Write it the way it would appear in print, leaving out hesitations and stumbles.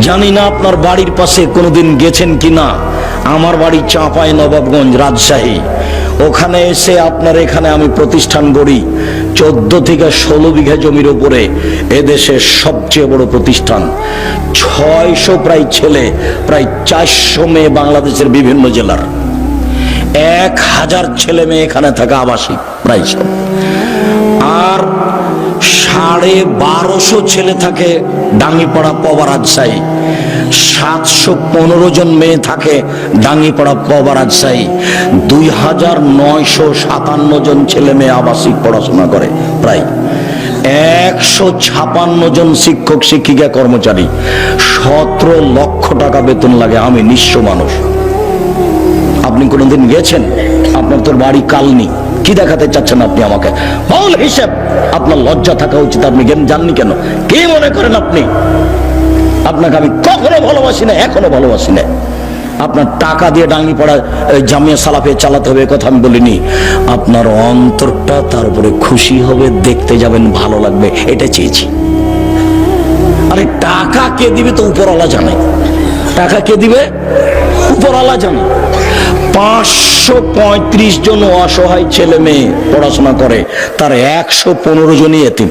জানি না আপনার বাড়ির পাশে কোনোদিন গেছেন কিনা। আমার বাড়ি চাঁপাই নবাবগঞ্জ, রাজশাহী। ওখানে এসে আপনার এখানে আমি প্রতিষ্ঠান গড়ি। 14 থেকে 16 বিঘা জমির উপরে এদেশের সবচেয়ে বড় প্রতিষ্ঠান। 600 প্রায় ছেলে, প্রায় 400 মেয়ে বাংলাদেশের বিভিন্ন জেলার। 1000 ছেলে মেয়ে এখানে থাকা আবাসিক প্রায় সব। আর 1250 ছেলে থাকে ডাঙ্গিপাড়া পবা রাজশাহী। 715 জন মেয়ে থাকে ডাঙ্গিপাড়া পবা রাজশাহী। 2957 জন ছেলে মেয়ে আবাসিক পড়াশোনা করে। প্রায় 156 জন শিক্ষক শিক্ষিকা কর্মচারী। 17 লক্ষ টাকা বেতন লাগে। আমি নিঃস্ব মানুষ। আপনি কোনোদিন গেছেন? আপনার তোর বাড়ি কালনি। কি দেখাতে চাচ্ছেন আপনি আমাকে? বল হিসেব। আপনার লজ্জা থাকা উচিত। আপনি জাননি কেন? কি মনে করেন আপনি? আপনাকে আমি কখনো ভালোবাসি না, এখনো ভালোবাসি না। আপনার টাকা দিয়ে ডাঙ্গিপাড়া জামিয়া সালাফিয়া চালাতে হবে কথা আমি বলিনি। আপনার অন্তরটা তার উপরে খুশি হবে, দেখতে যাবেন, ভালো লাগবে, এটা চেয়েছি। আরে টাকা কে দিবে তো উপরওয়ালা জানে। টাকা কে দিবে? উপরওয়ালা জানে। 535 জন অসহায় ছেলে মেয়ে পড়াশোনা করে, তার 115 জনই এতিম।